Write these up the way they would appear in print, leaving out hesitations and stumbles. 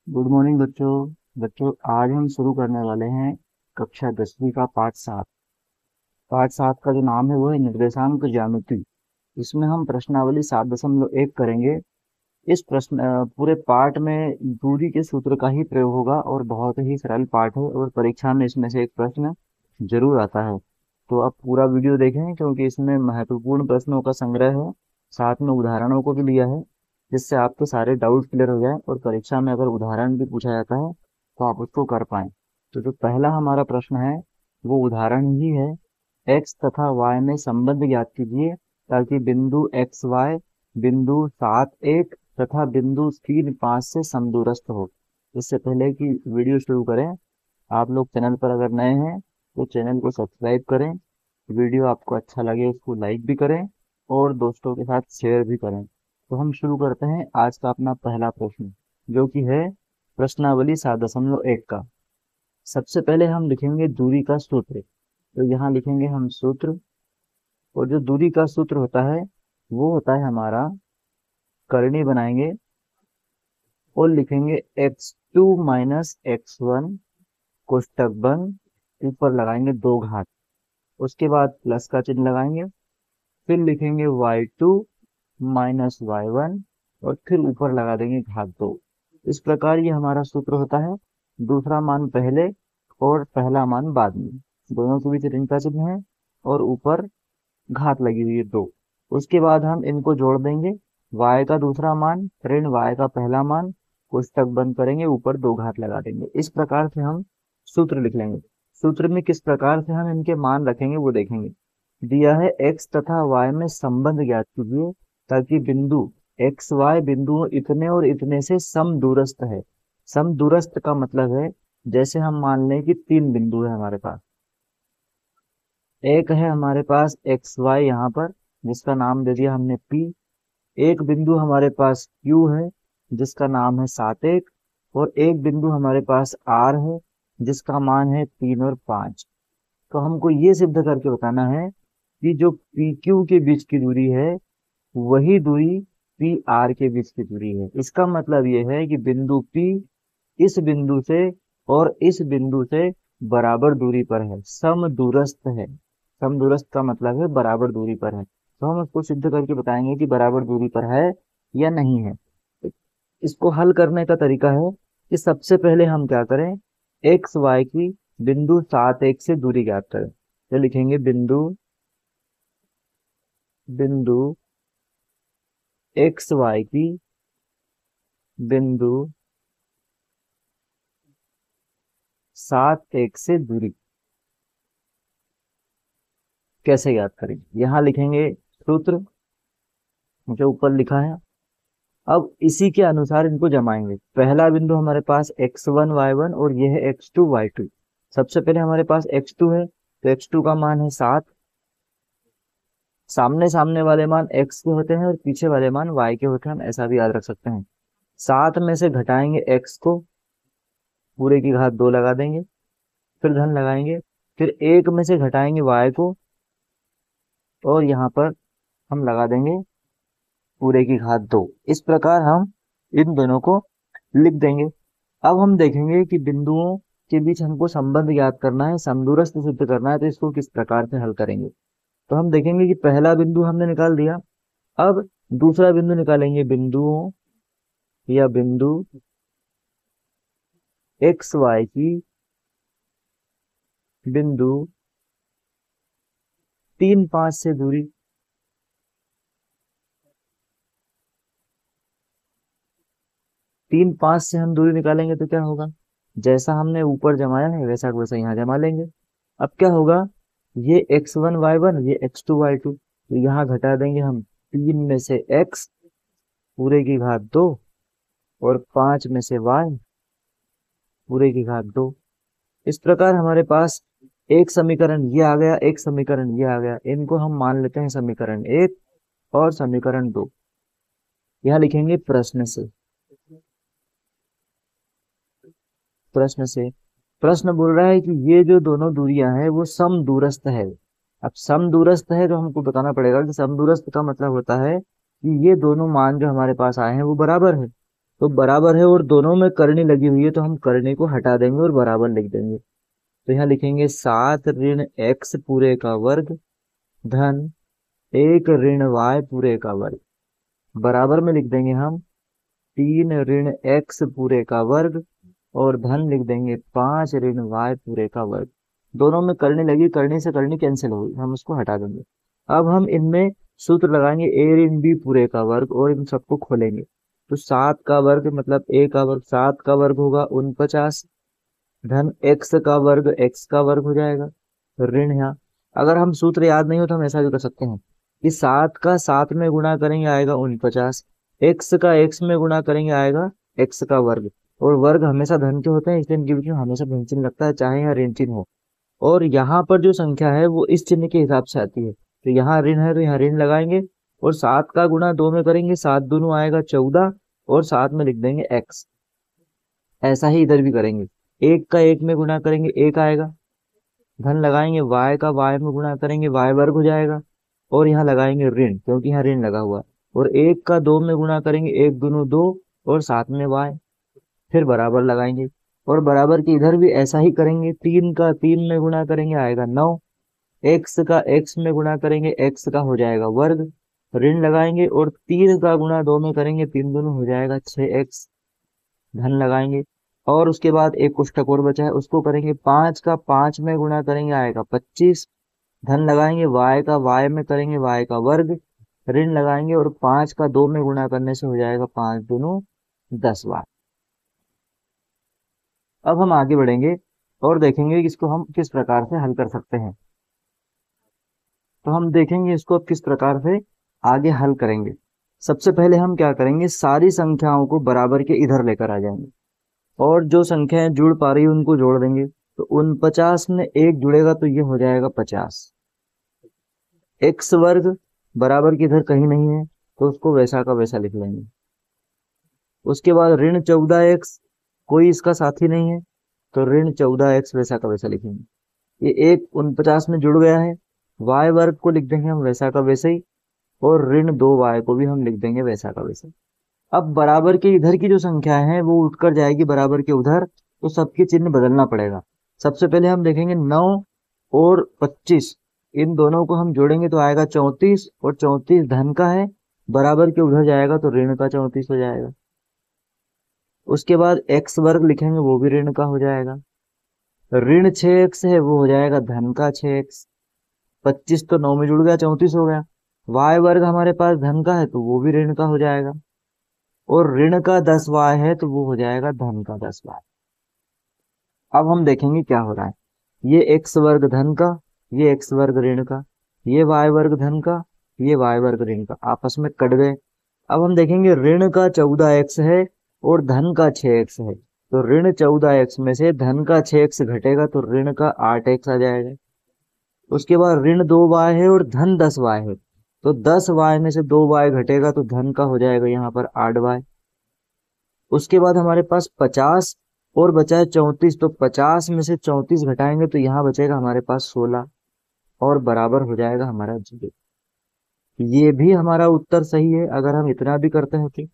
Good morning बच्चों। बच्चों, आज हम शुरू करने वाले हैं कक्षा 10वीं का पाठ 7। पाठ 7 का जो नाम है वो है निर्देशांक ज्यामिति। इसमें हम प्रश्नावली 7.1 करेंगे। इस पूरे पाठ में दूरी के सूत्र का ही प्रयोग होगा और बहुत ही सरल पाठ है और परीक्षा में इसमें से एक प्रश्न जरूर आता है। तो आप पूरा वीडियो देखें क्योंकि इसमें महत्वपूर्ण प्रश्नों का संग्रह है। साथ में उदाहरणों को भी लिया है जिससे आपके सारे डाउट क्लियर हो जाए और परीक्षा में अगर उदाहरण भी पूछा जाता है तो आप उसको कर पाएं। तो जो पहला हमारा प्रश्न है वो उदाहरण ही है। एक्स तथा वाई में संबंध ज्ञात कीजिए ताकि बिंदु एक्स वाई बिंदु 7 1 तथा बिंदु 3 5 से समदूरस्थ हो। इससे पहले कि वीडियो शुरू करें, आप लोग चैनल पर अगर नए हैं तो चैनल को सब्सक्राइब करें। वीडियो आपको अच्छा लगे उसको लाइक भी करें और दोस्तों के साथ शेयर भी करें। तो हम शुरू करते हैं आज का अपना पहला प्रश्न, जो कि है प्रश्नावली 7.1 का। सबसे पहले हम लिखेंगे दूरी का सूत्र। तो यहाँ लिखेंगे हम सूत्र। और जो दूरी का सूत्र होता है वो होता है हमारा, करनी बनाएंगे और लिखेंगे x2 - x1 कोष्टक बंद, ऊपर लगाएंगे 2 घात। उसके बाद प्लस का चिन्ह लगाएंगे। फिर लिखेंगे y2 - y1 और फिर ऊपर लगा देंगे घात 2। इस प्रकार ये हमारा सूत्र होता है। दूसरा मान पहले और पहला मान बाद में, दोनों के बीच ऋण का चिन्ह है और ऊपर घात लगी हुई है 2। उसके बाद हम इनको जोड़ देंगे। y का दूसरा मान ऋण y का पहला मान, कोष्टक बंद करेंगे, ऊपर 2 घात लगा देंगे। इस प्रकार से हम सूत्र लिख लेंगे। सूत्र में किस प्रकार से हम इनके मान रखेंगे वो देखेंगे। दिया है x तथा y में संबंध ज्ञात कीजिए ताकि बिंदु एक्स वाई बिंदु इतने और इतने से समदूरस्थ है। समदूरस्थ का मतलब है, जैसे हम मान लें कि 3 बिंदु है हमारे पास। एक है हमारे पास एक्स वाई यहाँ पर, जिसका नाम दे दिया हमने P। एक बिंदु हमारे पास Q है जिसका नाम है 7 1। और एक बिंदु हमारे पास R है जिसका मान है 3 और 5। तो हमको ये सिद्ध करके बताना है कि जो PQ के बीच की दूरी है वही दूरी PR के बीच की दूरी है। इसका मतलब ये है कि बिंदु P इस बिंदु से और इस बिंदु से बराबर दूरी पर है, समदूरस्थ है। समदूरस्थ का मतलब है बराबर दूरी पर है। तो हम इसको सिद्ध करके बताएंगे कि बराबर दूरी पर है या नहीं है। इसको हल करने का तरीका है कि सबसे पहले हम क्या करें, एक्स वाई की बिंदु 7 1 से दूरी ज्ञात करें। तो लिखेंगे बिंदु बिंदु एक्स वाई की बिंदु 7 1 से दूरी कैसे ज्ञात करें। यहाँ लिखेंगे सूत्र जो ऊपर लिखा है। अब इसी के अनुसार इनको जमाएंगे। पहला बिंदु हमारे पास x1 y1 और यह है x2 y2। सबसे पहले हमारे पास x2 है तो x2 का मान है 7। सामने सामने वाले मान x के होते हैं और पीछे वाले मान y के होते हैं, हम ऐसा भी याद रख सकते हैं। 7 में से घटाएंगे x को, पूरे की घात 2 लगा देंगे, फिर धन लगाएंगे। फिर 1 में से घटाएंगे y को और यहाँ पर हम लगा देंगे पूरे की घात 2। इस प्रकार हम इन दोनों को लिख देंगे। अब हम देखेंगे कि बिंदुओं के बीच हमको संबंध ज्ञात करना है, समदूरस्थ सिद्ध करना है, तो इसको किस प्रकार से हल करेंगे। तो हम देखेंगे कि पहला बिंदु हमने निकाल दिया। अब दूसरा बिंदु निकालेंगे। बिंदुओं या बिंदु एक्स वाई की बिंदु 3 5 से दूरी। 3 5 से हम दूरी निकालेंगे तो क्या होगा, जैसा हमने ऊपर जमाया है वैसा का वैसा यहाँ जमा लेंगे। अब क्या होगा, ये x1 y1 ये x2 y2, तो यहाँ घटा देंगे हम 3 में से x पूरे की घात 2 और 5 में से y पूरे की घात 2। इस प्रकार हमारे पास एक समीकरण ये आ गया, एक समीकरण ये आ गया। इनको हम मान लेते हैं समीकरण 1 और समीकरण 2। यहाँ लिखेंगे प्रश्न से। प्रश्न से प्रश्न बोल रहा है कि ये जो दोनों दूरियां हैं वो समदूरस्थ है। अब समदूरस्थ है तो हमको बताना पड़ेगा कि समदूरस्थ का मतलब होता है कि ये दोनों मान जो हमारे पास आए हैं वो बराबर है। तो बराबर है और दोनों में करनी लगी हुई है, तो हम करनी को हटा देंगे और बराबर लिख देंगे। तो यहाँ लिखेंगे 7 ऋण x पूरे का वर्ग धन 1 ऋण y पूरे का वर्ग, बराबर में लिख देंगे हम 3 ऋण x पूरे का वर्ग और धन लिख देंगे 5 ऋण y पूरे का वर्ग। दोनों में करने लगी, करने से करनी कैंसिल होगी, हम उसको हटा देंगे। अब हम इनमें सूत्र लगाएंगे a ऋण b पूरे का वर्ग और इन सबको खोलेंगे। तो 7 का वर्ग मतलब a का वर्ग, 7 का वर्ग होगा 49 धन x का वर्ग, x का वर्ग हो जाएगा ऋण। यहाँ अगर हम सूत्र याद नहीं हो तो हम ऐसा भी कर सकते हैं कि 7 का 7 में गुणा करेंगे आएगा 49, x का x में गुणा करेंगे आएगा x का वर्ग, और वर्ग हमेशा धन के होते हैं इसलिए इनके बीच में हमेशा धन चिन्ह लगता है, चाहे यहाँ ऋण चिन्ह हो। और यहाँ पर जो संख्या है वो इस चिन्ह के हिसाब से आती है, तो यहाँ ऋण है तो यहाँ ऋण लगाएंगे और 7 का गुणा 2 में करेंगे, 7 दूनो आएगा 14 और 7 में लिख देंगे x। ऐसा ही इधर भी करेंगे, 1 का 1 में गुणा करेंगे 1 आएगा, धन लगाएंगे y का y में गुणा करेंगे y वर्ग हो जाएगा, और यहाँ लगाएंगे ऋण क्योंकि यहाँ ऋण लगा हुआ है, और 1 का 2 में गुणा करेंगे 1 दूनो 2 और साथ में y, फिर बराबर लगाएंगे। और बराबर के इधर भी ऐसा ही करेंगे, 3 का 3 में गुणा करेंगे आएगा 9, x का x में गुणा करेंगे x का हो जाएगा वर्ग, ऋण लगाएंगे और 3 का गुणा 2 में करेंगे 3 दूनो हो जाएगा 6x, धन लगाएंगे। और उसके बाद एक कोष्ठक और बचा है उसको करेंगे, 5 का 5 में गुणा करेंगे आएगा 25, धन लगाएंगे y का y में करेंगे y का वर्ग, ऋण लगाएंगे और 5 का 2 में गुणा करने से हो जाएगा 5 दूनो 10y। अब हम आगे बढ़ेंगे और देखेंगे कि इसको हम किस प्रकार से हल कर सकते हैं। तो हम देखेंगे इसको अब किस प्रकार से आगे हल करेंगे। सबसे पहले हम क्या करेंगे, सारी संख्याओं को बराबर के इधर लेकर आ जाएंगे और जो संख्याएं जुड़ पा रही है उनको जोड़ देंगे। तो 49 में 1 जुड़ेगा तो ये हो जाएगा 50। x वर्ग बराबर के इधर कहीं नहीं है तो उसको वैसा का वैसा लिख लेंगे। उसके बाद ऋण 14x, कोई इसका साथी नहीं है तो ऋण 14x वैसा का वैसा लिखेंगे। ये एक 49 में जुड़ गया है, y वर्ग को लिख देंगे हम वैसा का वैसे ही, और ऋण 2y को भी हम लिख देंगे वैसा का वैसा। अब बराबर के इधर की जो संख्या है वो उठकर जाएगी बराबर के उधर, तो सबके चिन्ह बदलना पड़ेगा। सबसे पहले हम देखेंगे 9 और 25, इन दोनों को हम जोड़ेंगे तो आएगा 34, और 34 धन का है, बराबर के उधर जाएगा तो ऋण का 34 हो जाएगा। उसके बाद x वर्ग लिखेंगे वो भी ऋण का हो जाएगा, ऋण 6x है वो हो जाएगा धन का 6x, 25 तो 9 में जुड़ गया 34 हो गया। y वर्ग हमारे पास धन का है तो वो भी ऋण का हो जाएगा, और ऋण का 10y है तो वो हो जाएगा धन का 10y। अब हम देखेंगे क्या हो रहा है, ये x वर्ग धन का, ये x वर्ग ऋण का, ये y वर्ग धन का, ये y वर्ग ऋण का, आपस में कट गए। अब हम देखेंगे ऋण का 14x है और धन का 6x है, तो ऋण 14x में से धन का 6x घटेगा तो ऋण का 8x आ जाएगा। उसके बाद ऋण 2y है और धन 10y है, तो 10y में से 2y घटेगा तो धन का हो जाएगा यहाँ पर 8y। उसके बाद हमारे पास 50 और बचा है 34, तो 50 में से 34 घटाएंगे तो यहाँ बचेगा हमारे पास 16 और बराबर हो जाएगा हमारा 0। ये भी हमारा उत्तर सही है अगर हम इतना भी करते हैं तो।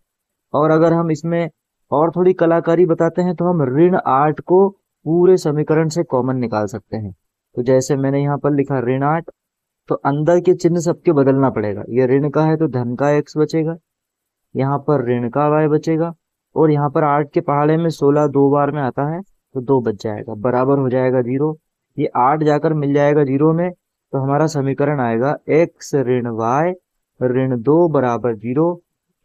और अगर हम इसमें और थोड़ी कलाकारी बताते हैं तो हम ऋण 8 को पूरे समीकरण से कॉमन निकाल सकते हैं। तो जैसे मैंने यहाँ पर लिखा ऋण 8, तो अंदर के चिन्ह सबके बदलना पड़ेगा। ये ऋण का है तो धन का x बचेगा, यहाँ पर ऋण का y बचेगा, और यहाँ पर 8 के पहाड़े में 16 2 बार में आता है तो 2 बच जाएगा, बराबर हो जाएगा 0। ये 8 जाकर मिल जाएगा 0 में, तो हमारा समीकरण आएगा x ऋण y ऋण 2 बराबर 0,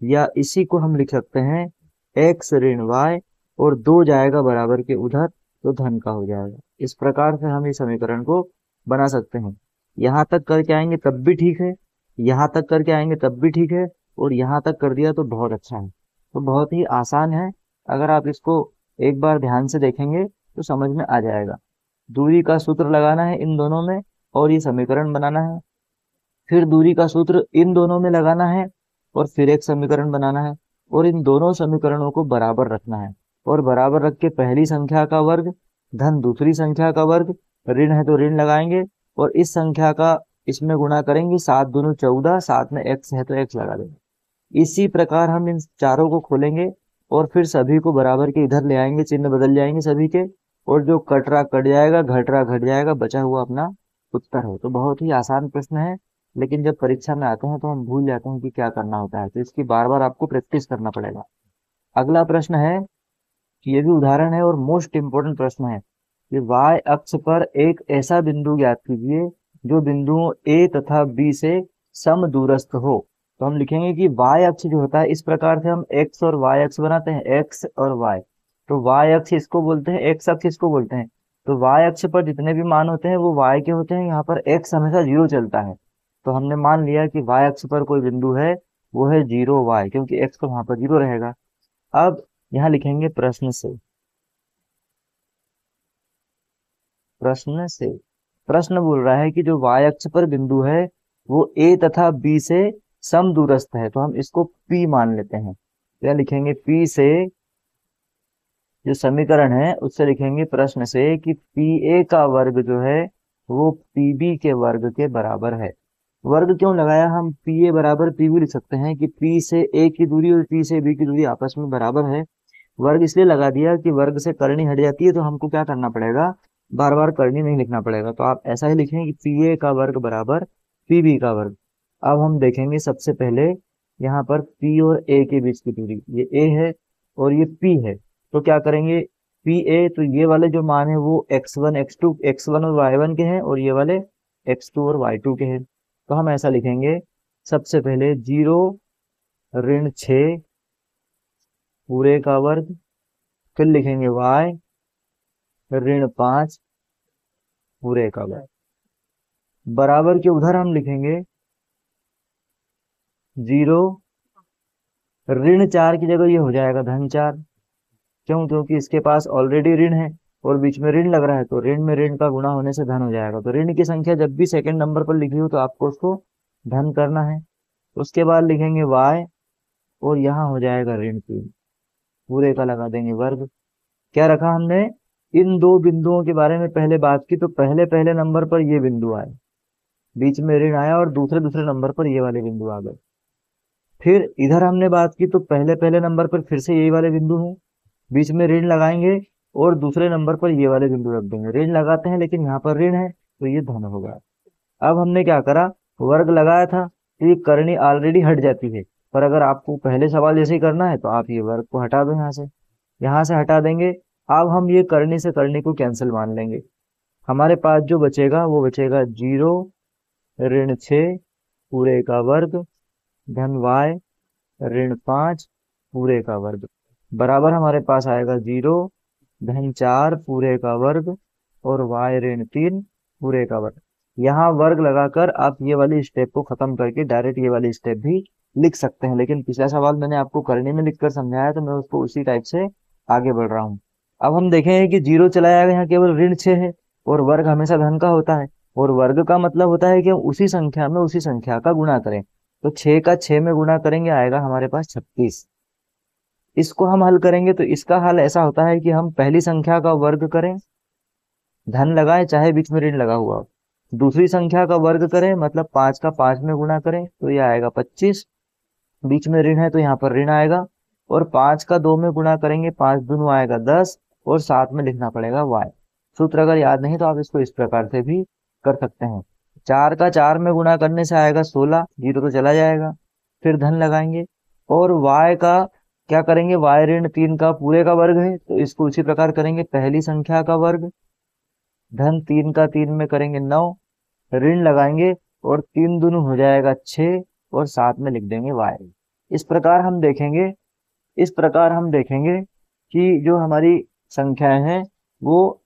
या इसी को हम लिख सकते हैं x ऋण y और 2 जाएगा बराबर के उधर तो धन का हो जाएगा। इस प्रकार से हम इस समीकरण को बना सकते हैं। यहाँ तक करके आएंगे तब भी ठीक है, यहाँ तक करके आएंगे तब भी ठीक है, और यहाँ तक कर दिया तो बहुत अच्छा है। तो बहुत ही आसान है, अगर आप इसको एक बार ध्यान से देखेंगे तो समझ में आ जाएगा। दूरी का सूत्र लगाना है इन दोनों में और ये समीकरण बनाना है, फिर दूरी का सूत्र इन दोनों में लगाना है और फिर एक समीकरण बनाना है, और इन दोनों समीकरणों को बराबर रखना है, और बराबर रख के पहली संख्या का वर्ग धन दूसरी संख्या का वर्ग, ऋण है तो ऋण लगाएंगे और इस संख्या का इसमें गुणा करेंगे, 7 दूनी 14, साथ में x है तो x लगा देंगे। इसी प्रकार हम इन चारों को खोलेंगे और फिर सभी को बराबर के इधर ले आएंगे, चिन्ह बदल जाएंगे सभी के, और जो कट रहा कट जाएगा, घट रहा घट जाएगा, बचा हुआ अपना उत्तर है। तो बहुत ही आसान प्रश्न है, लेकिन जब परीक्षा में आते हैं तो हम भूल जाते हैं कि क्या करना होता है, तो इसकी बार बार आपको प्रैक्टिस करना पड़ेगा। अगला प्रश्न है, ये भी उदाहरण है और मोस्ट इंपोर्टेंट प्रश्न है कि y अक्ष पर एक ऐसा बिंदु ज्ञात कीजिए जो बिंदुओं a तथा b से समदूरस्थ हो। तो हम लिखेंगे कि y अक्ष जो होता है, इस प्रकार से हम x और y अक्ष बनाते हैं, x और y। तो y अक्ष इसको बोलते हैं, x अक्ष इसको बोलते हैं। तो y अक्ष पर जितने भी मान होते हैं वो y के होते हैं, यहाँ पर x हमेशा जीरो चलता है। तो हमने मान लिया कि y अक्ष पर कोई बिंदु है, वो है 0 y, क्योंकि x तो वहां पर जीरो रहेगा। अब यहाँ लिखेंगे प्रश्न से। प्रश्न से प्रश्न बोल रहा है कि जो y अक्ष पर बिंदु है वो a तथा b से समदूरस्थ है, तो हम इसको p मान लेते हैं। तो यहाँ लिखेंगे p से, जो समीकरण है उससे लिखेंगे प्रश्न से कि pa का वर्ग जो है वो pb के वर्ग के बराबर है। वर्ग क्यों लगाया, हम pa बराबर pb लिख सकते हैं कि p से a की दूरी और p से b की दूरी आपस में बराबर है। वर्ग इसलिए लगा दिया कि वर्ग से करनी हट जाती है, तो हमको क्या करना पड़ेगा, बार बार करनी नहीं लिखना पड़ेगा। तो आप ऐसा ही लिखेंगे कि पी ए का वर्ग बराबर पी बी का वर्ग। अब हम देखेंगे सबसे पहले यहाँ पर पी और ए के बीच की दूरी, ये ए है और ये पी है। तो क्या करेंगे, पी ए, तो ये वाले जो मान है वो x1 x2 x1 और y1 के हैं, और ये वाले x2 और y2 के हैं। तो हम ऐसा लिखेंगे, सबसे पहले 0-6 पूरे का वर्ग, फिर लिखेंगे y -5 पूरे का वर्ग, बराबर के उधर हम लिखेंगे 0-4 की जगह ये हो जाएगा -4। क्यों, क्योंकि इसके पास ऑलरेडी ऋण है और बीच में ऋण लग रहा है, तो ऋण में ऋण का गुणा होने से धन हो जाएगा। तो ऋण की संख्या जब भी सेकंड नंबर पर लिखी हो तो आपको उसको धन करना है। उसके बाद लिखेंगे y, और यहाँ हो जाएगा -3, पूरे का लगा देंगे वर्ग। क्या रखा हमने, इन दो बिंदुओं के बारे में पहले बात की, तो पहले पहले नंबर पर ये बिंदु आए, बीच में ऋण आया, और दूसरे दूसरे नंबर पर ये वाले बिंदु आ गए। फिर इधर हमने बात की तो पहले पहले नंबर पर फिर से यही वाले बिंदु हैं, बीच में ऋण लगाएंगे और दूसरे नंबर पर ये वाले बिंदु रख देंगे। ऋण लगाते हैं लेकिन यहाँ पर ऋण है, तो ये धन होगा। अब हमने क्या करा, वर्ग लगाया था, तो ये करनी ऑलरेडी हट जाती है। पर अगर आपको पहले सवाल जैसे ही करना है तो आप ये वर्ग को हटा दो, यहाँ से हटा देंगे। अब हम ये करनी से करनी को कैंसिल मान लेंगे। हमारे पास जो बचेगा वो बचेगा 0-6 पूरे का वर्ग धन y -5 पूरे का वर्ग, बराबर हमारे पास आएगा 0-4 पूरे का वर्ग और y -3 पूरे का वर्ग। यहाँ वर्ग लगाकर आप ये वाली स्टेप को खत्म करके डायरेक्ट ये वाली स्टेप भी लिख सकते हैं, लेकिन पिछला सवाल मैंने आपको करने में लिखकर समझाया, तो मैं उसको उसी टाइप से आगे बढ़ रहा हूँ। अब हम देखेंगे कि 0 चला जाएगा, यहाँ केवल ऋण 6 है और वर्ग हमेशा धन का होता है, और वर्ग का मतलब होता है कि हम उसी संख्या में उसी संख्या का गुणा करें। तो 6 का 6 में गुणा करेंगे, आएगा हमारे पास 36। इसको हम हल करेंगे तो इसका हल ऐसा होता है कि हम पहली संख्या का वर्ग करें, धन लगाएं चाहे बीच में ऋण लगा हुआ हो, दूसरी संख्या का वर्ग करें मतलब 5 का 5 में गुणा करें, तो ये आएगा 25। बीच में ऋण है तो यहाँ पर ऋण आएगा, और 5 का 2 में गुणा करेंगे, 5 दूनी आएगा 10, और साथ में लिखना पड़ेगा y। सूत्र अगर याद नहीं तो आप इसको इस प्रकार से भी कर सकते हैं। 4 का 4 में गुणा करने से आएगा 16, 0 तो चला जाएगा, फिर धन लगाएंगे, और y का क्या करेंगे, y -3 का पूरे का वर्ग है तो इसको उसी प्रकार करेंगे, पहली संख्या का वर्ग धन 3 का 3 में करेंगे 9, ऋण लगाएंगे और 3 दूनी हो जाएगा 6, और साथ में लिख देंगे y। इस प्रकार हम देखेंगे, इस प्रकार हम देखेंगे कि जो हमारी संख्याएं हैं वो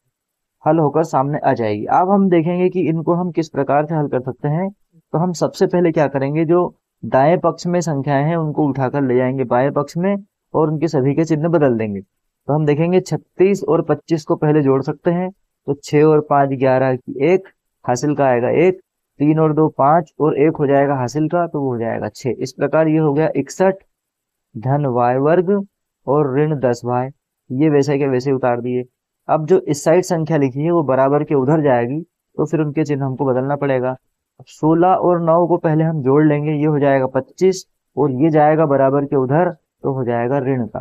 हल होकर सामने आ जाएगी। अब हम देखेंगे कि इनको हम किस प्रकार से हल कर सकते हैं। तो हम सबसे पहले क्या करेंगे, जो दाएं पक्ष में संख्याएं हैं उनको उठाकर ले जाएंगे बाएं पक्ष में, और उनके सभी के चिन्ह बदल देंगे। तो हम देखेंगे 36 और 25 को पहले जोड़ सकते हैं, तो 6 और 5 11 की 1, हासिल का आएगा 1, 3 और 2 5, और 1 हो जाएगा हासिल का, तो वो हो जाएगा 6। इस प्रकार ये हो गया 61 धन y वर्ग और ऋण 10y। ये वैसे के वैसे उतार दिए। अब जो इस साइड संख्या लिखी है वो बराबर के उधर जाएगी, तो फिर उनके चिन्ह हमको बदलना पड़ेगा। 16 और 9 को पहले हम जोड़ लेंगे, ये हो जाएगा 25, और ये जाएगा बराबर के उधर, तो हो जाएगा ऋण का।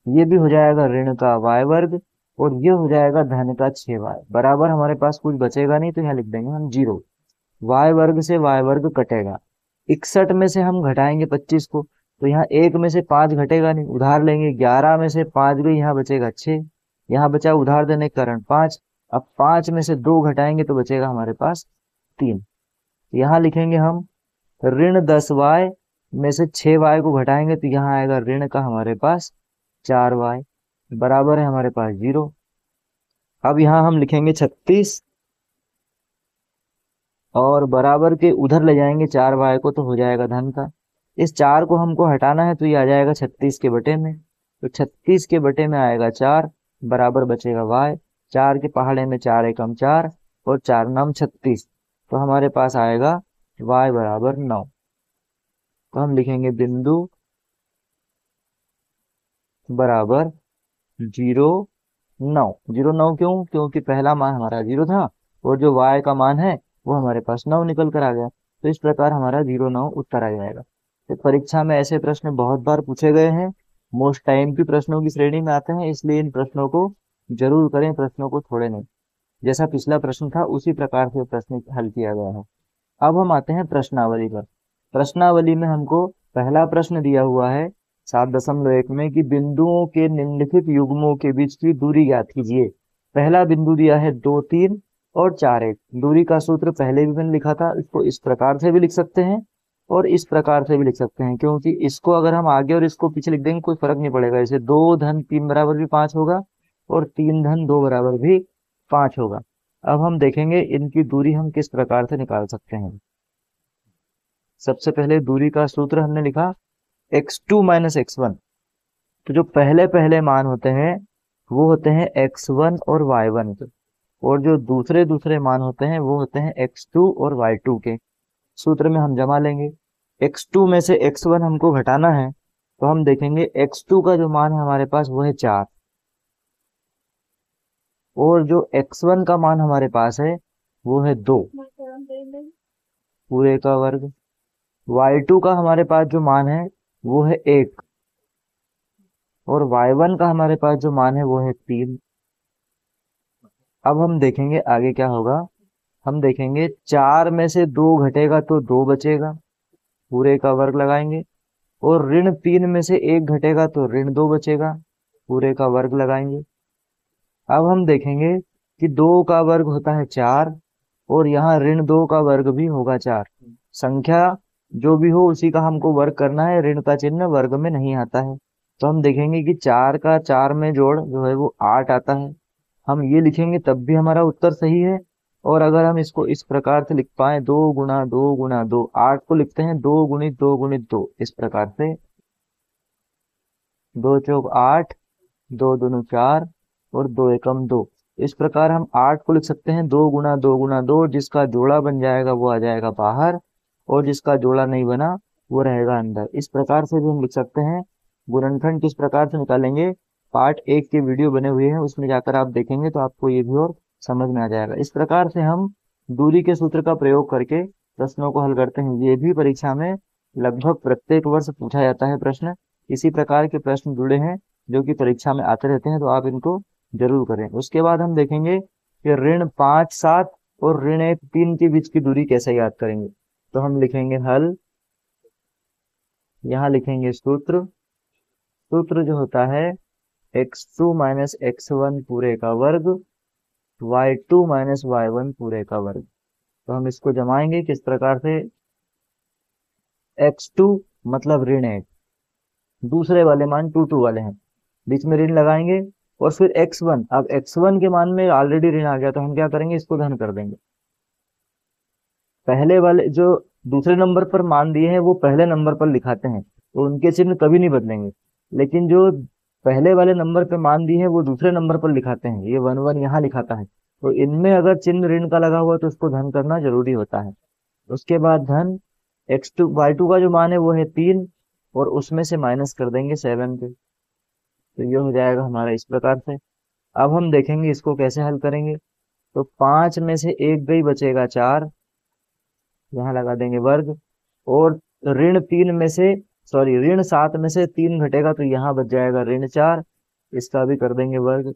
ये भी हो जाएगा ऋण का y वर्ग, और ये हो जाएगा धन का 6y बराबर, हमारे पास कुछ बचेगा नहीं तो यहाँ लिख देंगे हम 0। y वर्ग से y वर्ग कटेगा, 61 में से हम घटाएंगे 25 को, तो यहाँ 1 में से 5 घटेगा नहीं, उधार लेंगे, 11 में से 5 गई, यहाँ बचेगा 6, यहाँ बचा उधार देने के कारण 5। अब 5 में से 2 घटाएंगे तो बचेगा हमारे पास 3। यहाँ लिखेंगे हम ऋण 10y में से 6y को घटाएंगे तो यहाँ आएगा ऋण का हमारे पास 4y बराबर है हमारे पास 0। अब यहाँ हम लिखेंगे 36 और बराबर के उधर ले जाएंगे 4y को तो हो जाएगा धन का। इस 4 को हमको हटाना है तो ये आ जाएगा 36 के बटे में, तो 36 के बटे में आएगा 4 बराबर बचेगा y। 4 के पहाड़े में 4 एकम 4 और 4 नाम 36, तो हमारे पास आएगा y बराबर 9। तो हम लिखेंगे बिंदु बराबर 0,9। 0,9 क्यों? क्योंकि पहला मान हमारा 0 था और जो y का मान है वो हमारे पास 9 निकल कर आ गया, तो इस प्रकार हमारा 0,9 उत्तर आ जाएगा। तो परीक्षा में ऐसे प्रश्न बहुत बार पूछे गए हैं, मोस्ट टाइम की प्रश्नों की श्रेणी में आते हैं, इसलिए इन प्रश्नों को जरूर करें, प्रश्नों को छोड़े नहीं। जैसा पिछला प्रश्न था उसी प्रकार से प्रश्न हल किया गया है। अब हम आते हैं प्रश्नावली पर। प्रश्नावली में हमको पहला प्रश्न दिया हुआ है 7.1 में कि बिंदुओं के निम्नलिखित युग्मों के बीच की दूरी ज्ञात कीजिए। पहला बिंदु दिया है 2, 3 और 4, 1। दूरी का सूत्र पहले भी मैंने लिखा था, इसको इस प्रकार से भी लिख सकते हैं और इस प्रकार से भी लिख सकते हैं, क्योंकि इसको अगर हम आगे और इसको पीछे लिख देंगे कोई फर्क नहीं पड़ेगा। जैसे 2 धन 3 बराबर भी 5 होगा और 3 धन 2 बराबर भी 5 होगा। अब हम देखेंगे इनकी दूरी हम किस प्रकार से निकाल सकते हैं। सबसे पहले दूरी का सूत्र हमने लिखा x2 माइनस x1, तो जो पहले पहले मान होते हैं वो होते हैं x1 और y1 के, और जो दूसरे दूसरे मान होते हैं वो होते हैं x2 और y2 के। सूत्र में हम जमा लेंगे, x2 में से x1 हमको घटाना है तो हम देखेंगे x2 का जो मान है हमारे पास वो है 4, और जो x1 का मान हमारे पास है वो है 2 पूरे का वर्ग। y2 का हमारे पास जो मान है वो है 1 और y1 का हमारे पास जो मान है वो है 3। अब हम देखेंगे आगे क्या होगा। हम देखेंगे 4 में से 2 घटेगा तो 2 बचेगा, पूरे का वर्ग लगाएंगे, और ऋण 3 में से 1 घटेगा तो ऋण 2 बचेगा, पूरे का वर्ग लगाएंगे। अब हम देखेंगे कि 2 का वर्ग होता है 4 और यहाँ ऋण 2 का वर्ग भी होगा 4। संख्या जो भी हो उसी का हमको वर्ग करना है, ऋण का चिन्ह वर्ग में नहीं आता है। तो हम देखेंगे कि 4 का 4 में जोड़ जो है वो 8 आता है, हम ये लिखेंगे तब भी हमारा उत्तर सही है। और अगर हम इसको इस प्रकार से लिख पाए 2 गुना 2 गुना 2, 8 को लिखते हैं 2 गुणित 2 गुणित 2, इस प्रकार से 2 चौक 8, 2 दूनी 4 और 2 एकम 2। इस प्रकार हम 8 को लिख सकते हैं 2 गुना 2 गुना 2, जिसका जोड़ा बन जाएगा वो आ जाएगा बाहर और जिसका जोड़ा नहीं बना वो रहेगा अंदर। इस प्रकार से भी हम लिख सकते हैं। गुणनखंड किस प्रकार से निकालेंगे पार्ट 1 के वीडियो बने हुए हैं, उसमें जाकर आप देखेंगे तो आपको ये भी और समझ में आ जाएगा। इस प्रकार से हम दूरी के सूत्र का प्रयोग करके प्रश्नों को हल करते हैं। ये भी परीक्षा में लगभग प्रत्येक वर्ष पूछा जाता है प्रश्न। इसी प्रकार के प्रश्न जुड़े हैं जो कि परीक्षा में आते रहते हैं, तो आप इनको जरूर करें। उसके बाद हम देखेंगे कि ऋण 5, 7 और ऋण 1, 3 के बीच की दूरी कैसे याद करेंगे। तो हम लिखेंगे हल, यहाँ लिखेंगे सूत्र। सूत्र जो होता है x2 माइनस x1 पूरे का वर्ग y2 माइनस y1 पूरे का वर्ग। तो हम इसको जमाएंगे किस प्रकार से, x2 मतलब ऋण 1, दूसरे वाले मान 2 2 वाले हैं, बीच में ऋण लगाएंगे, और फिर x1। अब x1 के मान में ऑलरेडी ऋण आ गया तो हम क्या करेंगे, इसको धन कर देंगे। पहले वाले जो दूसरे नंबर पर मान दिए हैं वो पहले नंबर पर लिखाते हैं तो उनके चिन्ह कभी नहीं बदलेंगे, लेकिन जो पहले वाले नंबर पे मान दिए हैं वो दूसरे नंबर पर लिखाते हैं, ये 1 1 यहाँ लिखाता है। तो इनमें अगर चिन्ह ऋण का लगा हुआ तो उसको धन करना जरूरी होता है। उसके बाद धन x2 y2 का जो मान है वो है 3 और उसमें से माइनस कर देंगे 7 पे, तो ये हो जाएगा हमारा इस प्रकार से। अब हम देखेंगे इसको कैसे हल करेंगे। तो 5 में से 1 गई, बचेगा 4, यहाँ लगा देंगे वर्ग, और ऋण 3 में से ऋण 7 में से 3 घटेगा तो यहाँ बच जाएगा ऋण 4, इसका भी कर देंगे वर्ग।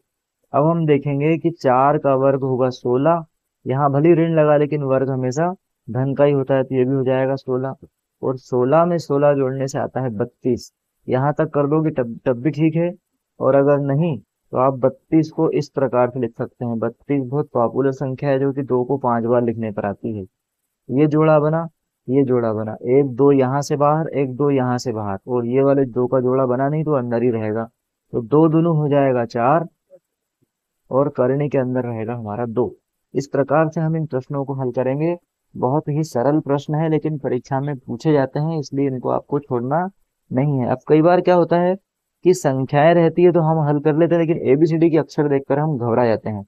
अब हम देखेंगे कि 4 का वर्ग होगा 16। यहाँ भले ऋण लगा लेकिन वर्ग हमेशा धन का ही होता है, तो ये भी हो जाएगा 16। और 16 में 16 जोड़ने से आता है 32। यहाँ तक कर दोगे तब तब भी ठीक है। और अगर नहीं तो आप 32 को इस प्रकार से लिख सकते हैं। 32 बहुत पॉपुलर संख्या है जो कि 2 को 5 बार लिखने पर आती है। ये जोड़ा बना, ये जोड़ा बना, एक दो यहाँ से बाहर, एक दो यहाँ से बाहर, और ये वाले दो का जोड़ा बना नहीं तो अंदर ही रहेगा। तो दो दूनी हो जाएगा 4, और करने के अंदर रहेगा हमारा 2। इस प्रकार से हम इन प्रश्नों को हल करेंगे। बहुत ही सरल प्रश्न है लेकिन परीक्षा में पूछे जाते हैं, इसलिए इनको आपको छोड़ना नहीं है। अब कई बार क्या होता है कि संख्याएं रहती है तो हम हल कर लेते हैं, लेकिन एबीसीडी के अक्षर देखकर हम घबरा जाते हैं।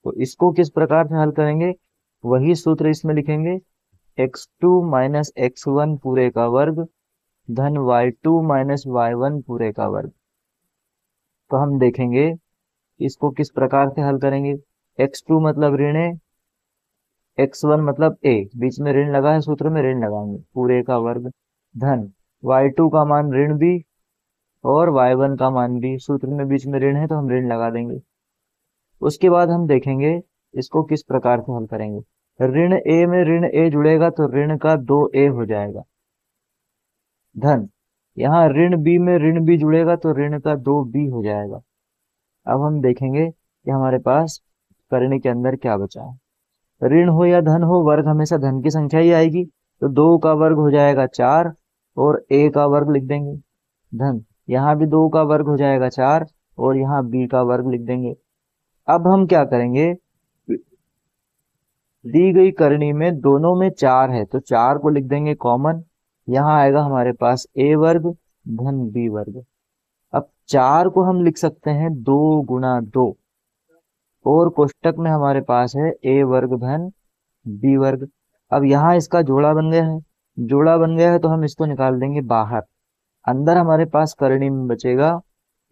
तो इसको किस प्रकार से हल करेंगे, वही सूत्र इसमें लिखेंगे। x2 माइनस x1 पूरे का वर्ग धन y2 माइनस y1 पूरे का वर्ग। तो हम देखेंगे इसको किस प्रकार से हल करेंगे। x2 मतलब ऋण है, x1 मतलब a, बीच में ऋण लगा है, सूत्र में ऋण लगाएंगे, पूरे का वर्ग धन y2 का मान ऋण b और y1 का मान b, सूत्र में बीच में ऋण है तो हम ऋण लगा देंगे। उसके बाद हम देखेंगे इसको किस प्रकार से हल करेंगे। ऋण a में ऋण a जुड़ेगा तो ऋण का 2a हो जाएगा धन, यहाँ ऋण b में ऋण b जुड़ेगा तो ऋण का 2b हो जाएगा। अब हम देखेंगे कि हमारे पास करने के अंदर क्या बचा है। ऋण हो या धन हो, वर्ग हमेशा धन की संख्या ही आएगी। तो 2 का वर्ग हो जाएगा 4 और a का वर्ग लिख देंगे धन, यहाँ भी 2 का वर्ग हो जाएगा 4 और यहाँ b का वर्ग लिख देंगे। अब हम क्या करेंगे, दी गई करनी में दोनों में 4 है तो 4 को लिख देंगे कॉमन। यहाँ आएगा हमारे पास a वर्ग धन b वर्ग। अब 4 को हम लिख सकते हैं 2 गुणा 2, और कोष्टक में हमारे पास है a वर्ग धन b वर्ग। अब यहाँ इसका जोड़ा बन गया है, जोड़ा बन गया है तो हम इसको निकाल देंगे बाहर। अंदर हमारे पास करनी में बचेगा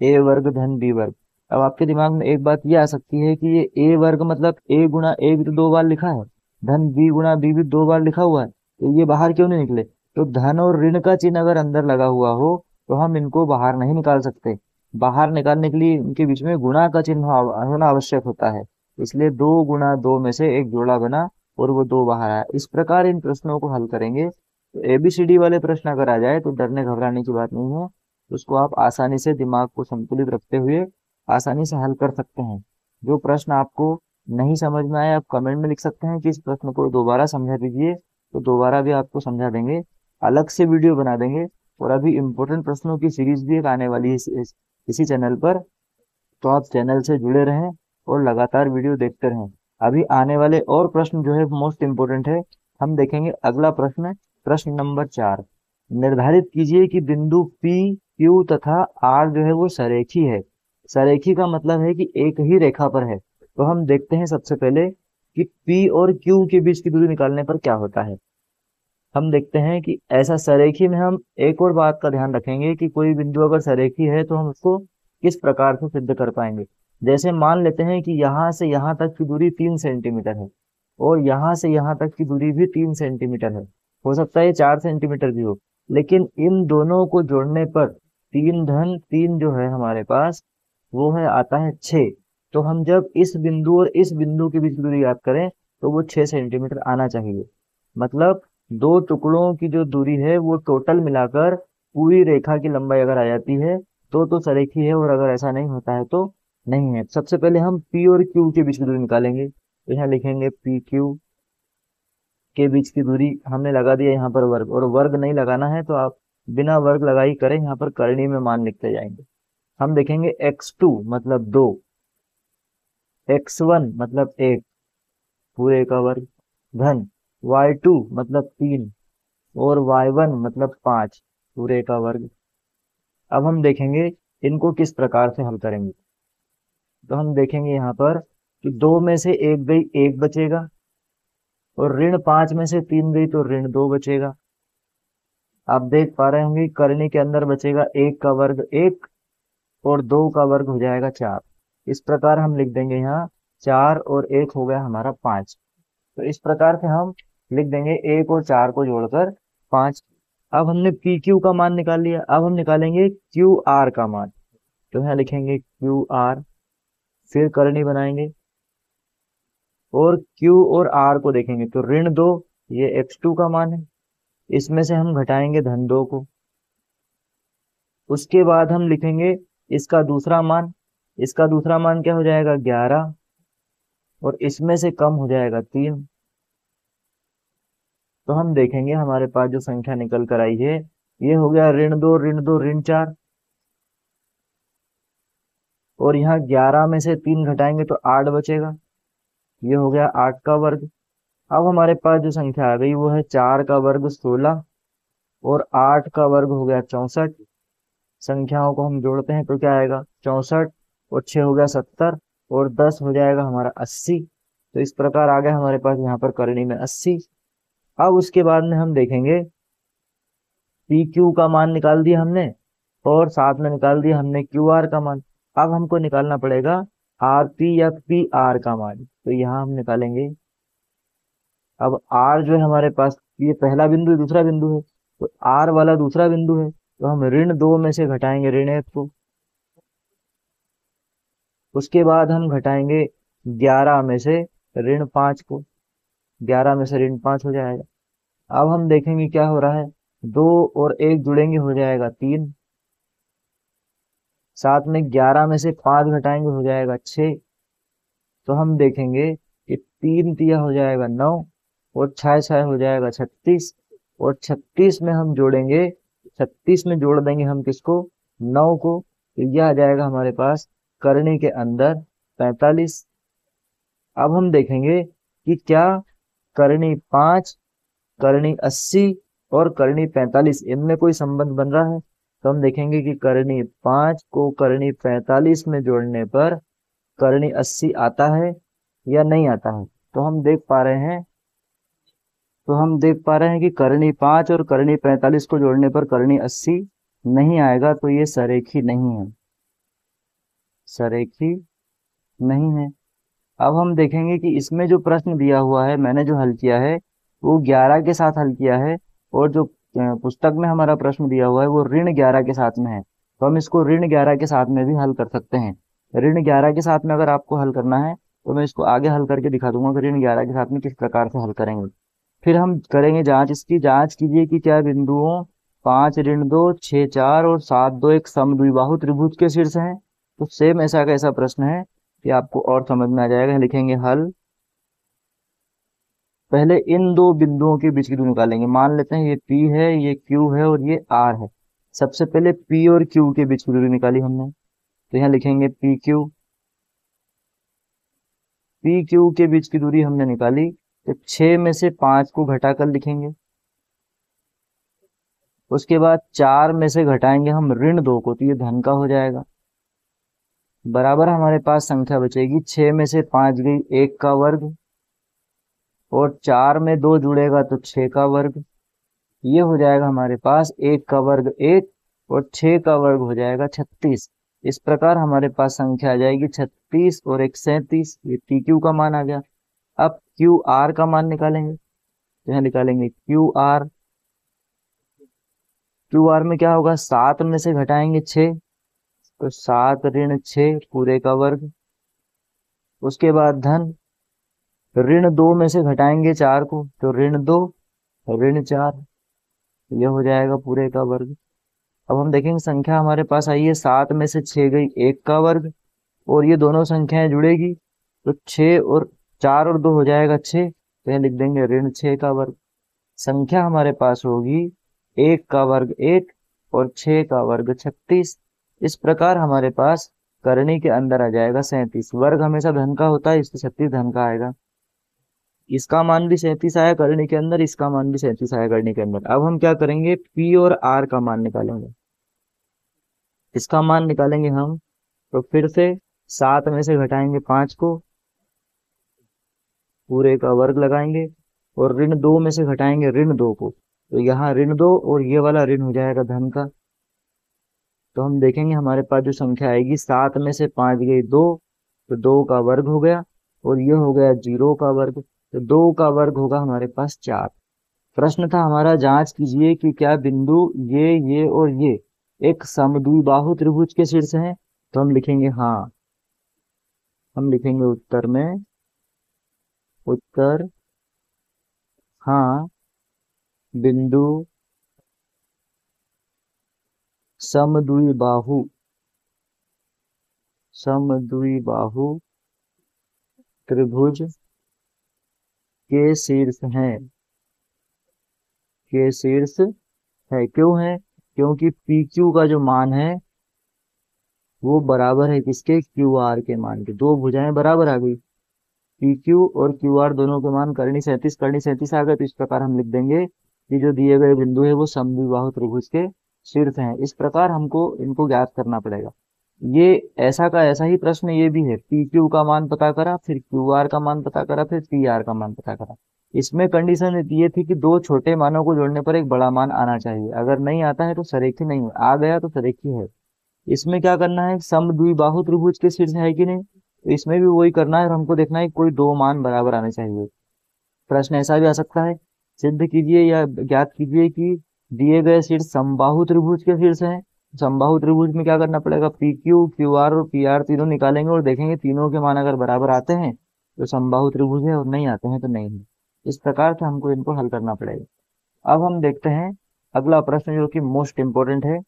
a वर्ग धन b वर्ग। अब आपके दिमाग में एक बात ये आ सकती है कि ये a वर्ग मतलब a गुणा a भी तो 2 बार लिखा है, धन b गुणा b भी 2 बार लिखा हुआ है, तो ये बाहर क्यों नहीं निकले। तो धन और ऋण का चिन्ह अगर अंदर लगा हुआ हो तो हम इनको बाहर नहीं निकाल सकते। बाहर निकालने के लिए इनके बीच में गुणा का चिन्ह होना आवश्यक होता है। इसलिए 2 गुणा 2 में से एक जोड़ा बना और वो 2 बाहर आया। इस प्रकार इन प्रश्नों को हल करेंगे। तो एबीसीडी वाले प्रश्न अगर आ जाए तो डरने घबराने की बात नहीं है, उसको आप आसानी से दिमाग को संतुलित रखते हुए आसानी से हल कर सकते हैं। जो प्रश्न आपको नहीं समझ में आए आप कमेंट में लिख सकते हैं कि इस प्रश्न को दोबारा समझा दीजिए, तो दोबारा भी आपको समझा देंगे, अलग से वीडियो बना देंगे। और अभी इम्पोर्टेंट प्रश्नों की सीरीज भी एक आने वाली है इसी चैनल पर, तो आप चैनल से जुड़े रहें और लगातार वीडियो देखते रहें। अभी आने वाले और प्रश्न जो है मोस्ट इम्पोर्टेंट है, हम देखेंगे अगला प्रश्न। प्रश्न नंबर 4, निर्धारित कीजिए कि बिंदु P, Q तथा R जो है वो सरेखी है। सरेखी का मतलब है कि एक ही रेखा पर है। तो हम देखते हैं सबसे पहले कि P और Q के बीच की दूरी निकालने पर क्या होता है। हम देखते हैं कि ऐसा सरेखी में हम एक और बात का ध्यान रखेंगे कि कोई बिंदु अगर सरेखी है तो हम उसको किस प्रकार से सिद्ध कर पाएंगे। जैसे मान लेते हैं कि यहाँ से यहाँ तक की दूरी 3 सेंटीमीटर है और यहाँ से यहाँ तक की दूरी भी 3 सेंटीमीटर है, हो सकता है 4 सेंटीमीटर भी हो, लेकिन इन दोनों को जोड़ने पर 3 जो है हमारे पास वो है आता है 6। तो हम जब इस बिंदु और इस बिंदु के बीच की दूरी याद करें तो वो 6 सेंटीमीटर आना चाहिए। मतलब दो टुकड़ों की जो दूरी है वो टोटल मिलाकर पूरी रेखा की लंबाई अगर आ जाती है तो सरेखी है, और अगर ऐसा नहीं होता है तो नहीं है। सबसे पहले हम P और Q के बीच की दूरी निकालेंगे, तो यहाँ लिखेंगे PQ के बीच की दूरी हमने लगा दिया यहाँ पर वर्ग, और वर्ग नहीं लगाना है तो आप बिना वर्ग लगाई करें, यहाँ पर करनी में मान लिखते जाएंगे। हम देखेंगे x2 मतलब 2, x1 मतलब 1 पूरे का वर्ग धन y2 मतलब 3 और y1 मतलब 5 पूरे का वर्ग। अब हम देखेंगे इनको किस प्रकार से हल करेंगे। तो हम देखेंगे यहाँ पर कि 2 में से 1 गई, 1 बचेगा, और ऋण 5 में से 3 गई तो ऋण 2 बचेगा। आप देख पा रहे होंगे करने के अंदर बचेगा 1 का वर्ग 1 और 2 का वर्ग हो जाएगा 4। इस प्रकार हम लिख देंगे यहाँ 4 और 1 हो गया हमारा 5। तो इस प्रकार से हम लिख देंगे 1 और 4 को जोड़कर 5। अब हमने पी क्यू का मान निकाल लिया, अब हम निकालेंगे क्यू आर का मान। तो यहाँ लिखेंगे क्यू आर, फिर करनी बनाएंगे और Q और R को देखेंगे तो ऋण 2, ये x2 का मान है, इसमें से हम घटाएंगे धन 2 को। उसके बाद हम लिखेंगे इसका दूसरा मान, इसका दूसरा मान क्या हो जाएगा 11, और इसमें से कम हो जाएगा 3। तो हम देखेंगे हमारे पास जो संख्या निकल कर आई है, ये हो गया ऋण 2 ऋण 2 ऋण 4, और यहाँ 11 में से 3 घटाएंगे तो 8 बचेगा, ये हो गया 8 का वर्ग। अब हमारे पास जो संख्या आ गई वो है 4 का वर्ग 16 और 8 का वर्ग हो गया 64। संख्याओं को हम जोड़ते हैं तो क्या आएगा 64 और 6 हो गया 70 और 10 हो जाएगा हमारा 80। तो इस प्रकार आ गया हमारे पास यहाँ पर करनी में 80। अब उसके बाद में हम देखेंगे पी क्यू का मान निकाल दिया हमने और साथ में निकाल दिया हमने क्यू आर का मान। अब हमको निकालना पड़ेगा आर पी या पी आर का मान। तो यहाँ हम निकालेंगे, अब आर जो है हमारे पास, ये पहला बिंदु दूसरा बिंदु है, तो आर वाला दूसरा बिंदु है, तो हम ऋण 2 में से घटाएंगे ऋण 1 को। उसके बाद हम घटाएंगे 11 में से ऋण 5 को, 11 में से ऋण 5 हो जाएगा। अब हम देखेंगे क्या हो रहा है, 2 और 1 जुड़ेंगे हो जाएगा 3, साथ में 11 में से 5 घटाएंगे हो जाएगा 6। तो हम देखेंगे कि 3 तिया हो जाएगा 9 और 6 6 हो जाएगा 36, और 36 में हम जोड़ेंगे, 36 में जोड़ देंगे हम किसको 9 को, तो यह आ जाएगा हमारे पास करनी के अंदर 45। अब हम देखेंगे कि क्या करनी 5, करनी 80 और करनी 45 इनमें कोई संबंध बन रहा है। तो हम देखेंगे कि करनी 5 को करनी 45 में जोड़ने पर करनी 80 आता है या नहीं आता है। तो हम देख पा रहे हैं, कि करनी 5 और करनी 45 को जोड़ने पर करनी 80 नहीं आएगा, तो ये सरेखी नहीं है, सरेखी नहीं है। अब हम देखेंगे कि इसमें जो प्रश्न दिया हुआ है, मैंने जो हल किया है वो 11 के साथ हल किया है, और जो पुस्तक में हमारा प्रश्न दिया हुआ है वो ऋण 11 के साथ में है। तो हम इसको ऋण 11 के साथ में भी हल कर सकते हैं। ऋण 11 के साथ में अगर आपको हल करना है तो मैं इसको आगे हल करके दिखा दूंगा कि ऋण 11 के साथ में किस प्रकार से हल करेंगे। फिर हम करेंगे जांच, इसकी जांच कीजिए कि क्या बिंदुओं 5 ऋण 2 6 4 और 7 2 एक समद्विबाहु त्रिभुज के शीर्ष हैं। तो सेम ऐसा का ऐसा प्रश्न है कि आपको और समझ में आ जाएगा। लिखेंगे हल, पहले इन दो बिंदुओं के बीच की दूरी निकालेंगे। मान लेते हैं ये P है, ये Q है और ये R है। सबसे पहले P और Q के बीच की दूरी निकाली हमने, तो यहाँ लिखेंगे पी क्यू के बीच की दूरी हमने निकाली, तो 6 में से 5 को घटाकर लिखेंगे। उसके बाद 4 में से घटाएंगे हम ऋण 2 को, तो ये धन का हो जाएगा। बराबर हमारे पास संख्या बचेगी, 6 में से 5 गई 1 का वर्ग, और 4 में 2 जुड़ेगा तो 6 का वर्ग। ये हो जाएगा हमारे पास 1 का वर्ग 1 और 6 का वर्ग हो जाएगा 36। इस प्रकार हमारे पास संख्या आ जाएगी 36 और 1 37। ये पी क्यू का मान आ गया। अब क्यू आर का मान निकालेंगे, तो यहाँ निकालेंगे क्यू आर। क्यू आर में क्या होगा, 7 में से घटाएंगे 6, तो 7 ऋण 6 पूरे का वर्ग। उसके बाद धन, ऋण 2 में से घटाएंगे 4 को, तो ऋण 2 ऋण 4, ये हो जाएगा पूरे का वर्ग। अब हम देखेंगे संख्या हमारे पास आई है, 7 में से 6 गई 1 का वर्ग, और ये दोनों संख्याएं जुड़ेगी तो 6 और 4 और 2 हो जाएगा 6, तो यहाँ लिख देंगे ऋण 6 का वर्ग। संख्या हमारे पास होगी 1 का वर्ग 1 और 6 का वर्ग 36। इस प्रकार हमारे पास करनी के अंदर आ जाएगा 37। वर्ग हमेशा धन का होता है, इसलिए 36 धन का आएगा। इसका मान भी 37 आया करनी के अंदर, इसका मान भी 37 आया करनी के अंदर। अब हम क्या करेंगे, पी और आर का मान निकालेंगे। इसका मान निकालेंगे हम, तो फिर से 7 में से घटाएंगे 5 को, पूरे का वर्ग लगाएंगे, और ऋण 2 में से घटाएंगे ऋण 2 को, तो यहाँ ऋण 2 और ये वाला ऋण हो जाएगा धन का। तो हम देखेंगे हमारे पास जो संख्या आएगी, 7 में से 5 गई 2, तो 2 का वर्ग हो गया, और ये हो गया 0 का वर्ग, तो 2 का वर्ग होगा हमारे पास 4। प्रश्न था हमारा, जांच कीजिए कि क्या बिंदु ये और ये एक समद्विबाहु त्रिभुज के शीर्ष हैं। तो हम लिखेंगे हाँ, हम लिखेंगे उत्तर में, उत्तर हाँ, बिंदु समद्विबाहु, समद्विबाहु त्रिभुज के शीर्ष हैं, के शीर्ष है। क्यों है? क्योंकि पी क्यू का जो मान है वो बराबर है किसके, क्यू आर के मान के। दो भुजाएं बराबर आ गई, पी क्यू और क्यू आर दोनों के मान करनी 37 करनी 37 आ गए। तो इस प्रकार हम लिख देंगे कि जो दिए गए बिंदु है वो समद्विबाहु त्रिभुज के शीर्ष हैं। इस प्रकार हमको इनको ज्ञात करना पड़ेगा। ये ऐसा का ऐसा ही प्रश्न ये भी है, पी क्यू का मान पता करा, फिर क्यू आर का मान पता करा, फिर पी आर का मान पता करा। इसमें कंडीशन ये थी कि दो छोटे मानों को जोड़ने पर एक बड़ा मान आना चाहिए, अगर नहीं आता है तो सरेखी नहीं, आ गया तो सरेखी है। इसमें क्या करना है, समद्विबाहु त्रिभुज के शीर्ष है कि नहीं, तो इसमें भी वही करना है और हमको देखना है कोई दो मान बराबर आने चाहिए। प्रश्न ऐसा भी आ सकता है, सिद्ध कीजिए या ज्ञात कीजिए कि दिए गए शीर्ष समबाहु त्रिभुज के शीर्ष हैं। समबाहु त्रिभुज में क्या करना पड़ेगा, पी क्यू, क्यू आर और पी आर तीनों निकालेंगे और देखेंगे तीनों के मान अगर बराबर आते हैं तो समबाहु त्रिभुज है, और नहीं आते हैं तो नहीं है। इस प्रकार से हमको इनको हल करना पड़ेगा। अब हम देखते हैं अगला प्रश्न जो कि मोस्ट इंपोर्टेंट है।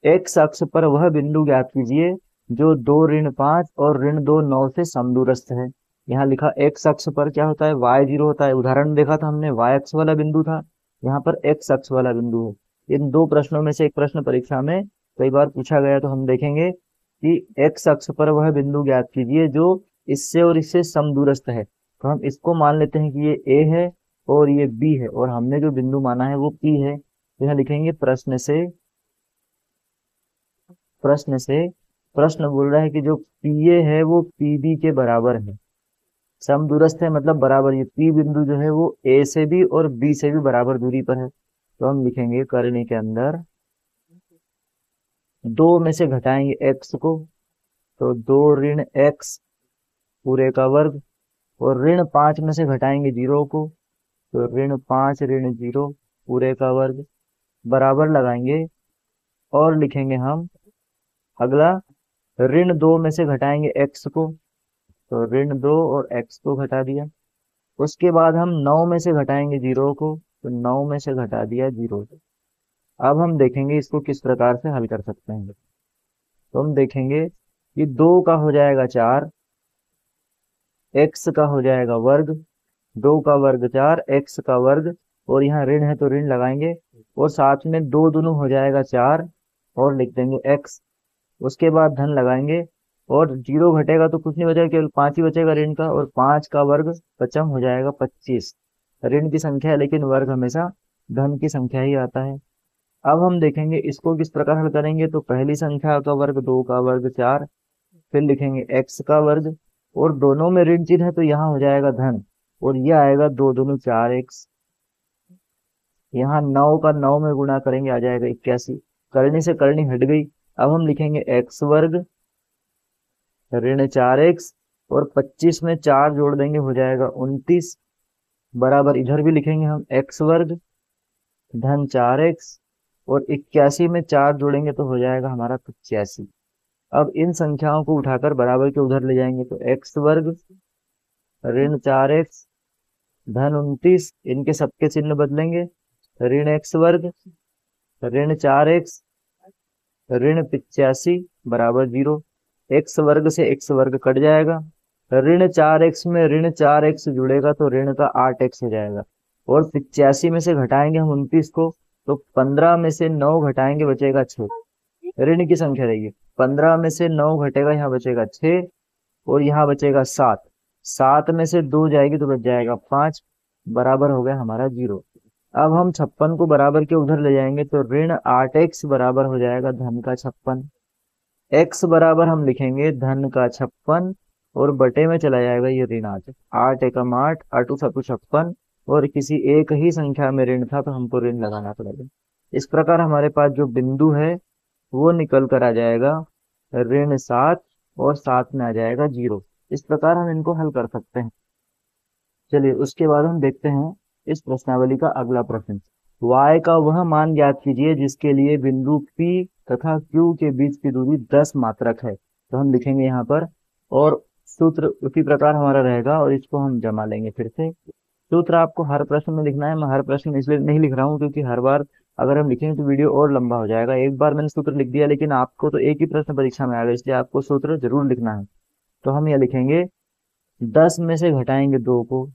एक्स अक्ष पर वह बिंदु ज्ञात कीजिए जो 2 ऋण 5 और ऋण 2 9 से समदूरस्थ है। यहाँ लिखा एक्स अक्ष पर क्या होता है, y0 होता है। उदाहरण देखा था हमने, y अक्ष वाला बिंदु था, यहाँ पर एक्स अक्ष वाला बिंदु है। इन दो प्रश्नों में से एक प्रश्न परीक्षा में कई बार पूछा गया, तो हम देखेंगे कि एक्स अक्ष पर वह बिंदु ज्ञात कीजिए जो इससे और इससे समदूरस्थ है। तो हम इसको मान लेते हैं कि ये ए है और ये बी है, और हमने जो बिंदु माना है वो पी है। तो यहाँ लिखेंगे प्रश्न से, प्रश्न से, प्रश्न बोल रहा है कि जो पी ए है वो पी बी के बराबर है। समदूरस्थ है मतलब बराबर, ये पी बिंदु जो है वो ए से भी और बी से भी बराबर दूरी पर है। तो हम लिखेंगे करनी के अंदर, दो में से घटाएंगे एक्स को, तो 2 ऋण एक्स पूरे का वर्ग, और ऋण 5 में से घटाएंगे 0 को, तो ऋण 5 ऋण 0 पूरे का वर्ग, बराबर लगाएंगे और लिखेंगे हम अगला, ऋण 2 में से घटाएंगे एक्स को, तो ऋण 2 और एक्स को घटा दिया। उसके बाद हम 9 में से घटाएंगे 0 को, तो 9 में से घटा दिया 0। अब हम देखेंगे इसको किस प्रकार से हल कर सकते हैं। तो हम देखेंगे कि 2 का हो जाएगा 4, एक्स का हो जाएगा वर्ग, 2 का वर्ग 4, एक्स का वर्ग, और यहाँ ऋण है तो ऋण लगाएंगे, और साथ में 2 दूनी हो जाएगा 4 और लिख देंगे एक्स। उसके बाद धन लगाएंगे और 0 घटेगा तो कुछ नहीं बचेगा, केवल 5 ही बचेगा ऋण का, और 5 का वर्ग पचम हो जाएगा 25। ऋण की संख्या है लेकिन वर्ग हमेशा धन की संख्या ही आता है। अब हम देखेंगे इसको किस प्रकार हल करेंगे। तो पहली संख्या का वर्ग 2 का वर्ग 4, फिर लिखेंगे एक्स का वर्ग, और दोनों में ऋण चिन्ह है तो यहाँ हो जाएगा धन, और ये आएगा 2 दूनी 4x। यहाँ 9 का 9 में गुणा करेंगे आ जाएगा 81। करनी से करनी हट गई। अब हम लिखेंगे एक्स वर्ग ऋण 4x, और 25 में 4 जोड़ देंगे हो जाएगा 29, बराबर इधर भी लिखेंगे हम एक्स वर्ग धन 4x, और 81 में 4 जोड़ेंगे तो हो जाएगा हमारा 85। अब इन संख्याओं को उठाकर बराबर के उधर ले जाएंगे, तो एक्स वर्ग ऋण 4x धन 29, इनके सबके चिन्ह बदलेंगे, ऋण एक्स वर्ग ऋण 4x ऋण 85 बराबर 0। एक्स वर्ग से एक्स वर्ग कट जाएगा, ऋण 4x में ऋण 4x जुड़ेगा तो ऋण का 8x हो जाएगा, और 85 में से घटाएंगे हम 29 को, तो 15 में से 9 घटाएंगे बचेगा 6। ऋण की संख्या रहेगी, 15 में से 9 घटेगा, यहाँ बचेगा 6 और यहाँ बचेगा 7। 7 में से 2 जाएगी तो बच जाएगा 5, बराबर हो गया हमारा 0। अब हम 56 को बराबर के उधर ले जाएंगे, तो ऋण 8x बराबर हो जाएगा धन का 56। x बराबर हम लिखेंगे धन का 56, और बटे में चला जाएगा ये ऋण 8। 8 एकम 8, 8 सतु 56, और किसी एक ही संख्या में ऋण था तो हमको ऋण लगाना पड़ेगा। इस प्रकार हमारे पास जो बिंदु है वो निकल कर आ जाएगा ऋण 7, और 7 में आ जाएगा 0। इस प्रकार हम इनको हल कर सकते हैं। चलिए उसके बाद हम देखते हैं इस प्रश्नावली का अगला प्रश्न। y का वह मान ज्ञात कीजिए जिसके लिए बिंदु P तथा Q के बीच की दूरी 10 मात्रक है। तो हम लिखेंगे यहाँ पर, और सूत्र उसी प्रकार हमारा रहेगा, और इसको हम जमा लेंगे फिर से। सूत्र आपको हर प्रश्न में लिखना है। मैं हर प्रश्न में इसलिए नहीं लिख रहा हूँ क्योंकि हर बार अगर हम लिखेंगे तो वीडियो और लंबा हो जाएगा। एक बार मैंने सूत्र लिख दिया, लेकिन आपको तो एक ही प्रश्न परीक्षा में आएगा, इसलिए आपको सूत्र जरूर लिखना है। तो हम यह लिखेंगे, 10 में से घटाएंगे 2 को,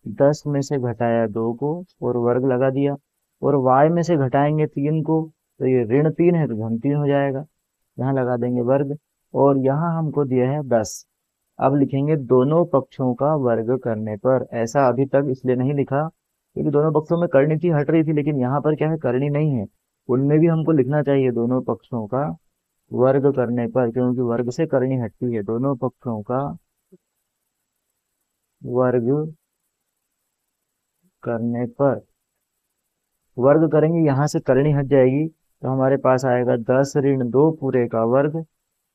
10 में से घटाया 2 को और वर्ग लगा दिया, और y में से घटाएंगे 3 को, तो ये ऋण 3 है तो धन 3 हो जाएगा, यहाँ लगा देंगे वर्ग, और यहाँ हमको दिया है 10। अब लिखेंगे दोनों पक्षों का वर्ग करने पर। ऐसा अभी तक इसलिए नहीं लिखा क्योंकि दोनों पक्षों में करनी थी, हट रही थी, लेकिन यहाँ पर क्या है, करनी नहीं है। उनमें भी हमको लिखना चाहिए दोनों पक्षों का वर्ग करने पर, क्योंकि वर्ग से करनी हटती है। दोनों पक्षों का वर्ग करने पर, वर्ग करेंगे यहाँ से करनी हट जाएगी, तो हमारे पास आएगा 10 - 2 पूरे का वर्ग,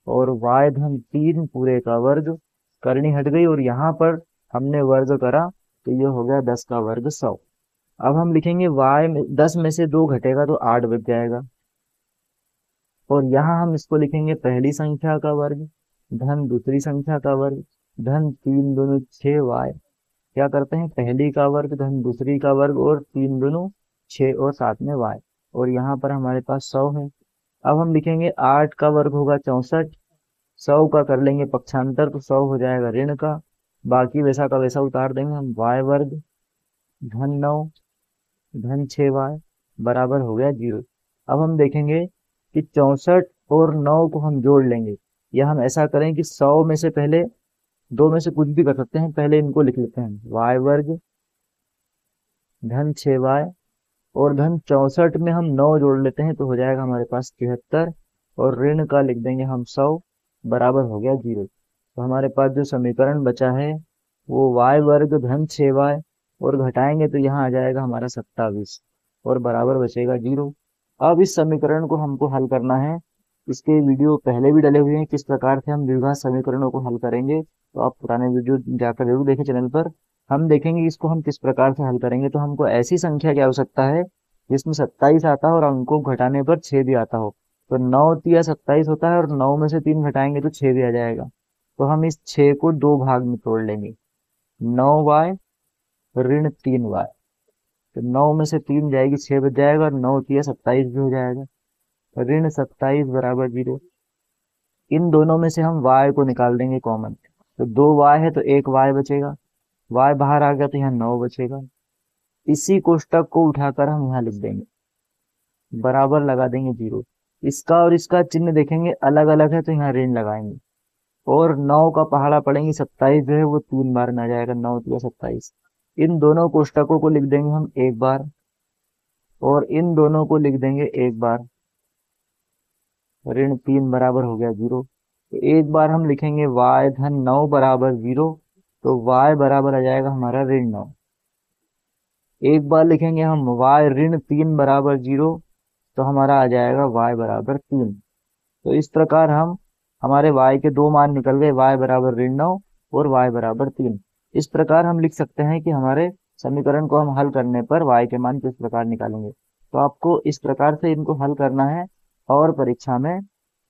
और y-3 पूरे का वर्ग। करनी हट गई और यहाँ पर हमने वर्ग करा, तो ये हो गया 10 का वर्ग 100। अब हम लिखेंगे y में 10 में से 2 घटेगा तो 8 बच जाएगा, और यहाँ हम इसको लिखेंगे पहली संख्या का वर्ग धन दूसरी संख्या का वर्ग धन 3 दूनी 6y। क्या करते हैं, पहली का वर्ग धन दूसरी का वर्ग और 3 दूनी 6 और साथ में y, और यहाँ पर हमारे पास 100 है। अब हम लिखेंगे 8 का वर्ग होगा 64, 100 का कर लेंगे पक्षांतर तो 100 हो जाएगा ऋण का, बाकी वैसा का वैसा उतार देंगे हम। y वर्ग धन 9 धन 6y बराबर हो गया 0। अब हम देखेंगे कि 64 और 9 को हम जोड़ लेंगे, या हम ऐसा करें कि 100 में से पहले 2 में से कुछ भी कर सकते हैं, पहले इनको लिख लेते हैं, y वर्ग धन 6y, और धन 64 में हम 9 जोड़ लेते हैं तो हो जाएगा हमारे पास 73, और ऋण का लिख देंगे हम 100 बराबर हो गया 0। तो हमारे पास जो समीकरण बचा है वो y वर्ग धन 6y, और घटाएंगे तो यहाँ आ जाएगा हमारा 27, और बराबर बचेगा 0। अब इस समीकरण को हमको हल करना है। इसके वीडियो पहले भी डले हुए हैं किस प्रकार से हम द्विघात समीकरणों को हल करेंगे, तो आप पुराने वीडियो जाकर जरूर देखें चैनल पर। हम देखेंगे इसको हम किस प्रकार से हल करेंगे। तो हमको ऐसी संख्या की आवश्यकता है जिसमें 27 आता है और अंकों को घटाने पर 6 भी आता हो। तो 9 तिया 27 होता है, और 9 में से 3 घटाएंगे तो 6 भी आ जाएगा। तो हम इस 6 को 2 भाग में तोड़ लेंगे, 9y ऋण 3y। तो 9 में से 3 जाएगी 6 बच जाएगा, और 9 तिया 27 भी हो जाएगा, ऋण 27 बराबर 0। इन दोनों में से हम y को निकाल देंगे कॉमन, तो 2y है तो 1y बचेगा, y बाहर आ गया तो यहाँ 9 बचेगा। इसी कोष्टक को उठाकर हम यहाँ लिख देंगे, बराबर लगा देंगे 0। इसका और इसका चिन्ह देखेंगे अलग अलग है तो यहाँ ऋण लगाएंगे, और 9 का पहाड़ा पड़ेंगे, 27 जो है वो 3 बार में आ जाएगा, 9 तिया 27। इन दोनों कोष्टकों को लिख देंगे हम एक बार, और इन दोनों को लिख देंगे एक बार, ऋण 3 बराबर हो गया 0। तो एक बार हम लिखेंगे y धन 9 बराबर 0, तो y बराबर आ जाएगा हमारा ऋण 9। एक बार लिखेंगे हम y ऋण 3 बराबर 0, तो हमारा आ जाएगा y बराबर 3। तो इस प्रकार हम हमारे y के दो मान निकल गए, y बराबर ऋण 9 और y बराबर 3। इस प्रकार हम लिख सकते हैं कि हमारे समीकरण को हम हल करने पर y के मान किस प्रकार निकालेंगे। तो आपको इस प्रकार से इनको हल करना है और परीक्षा में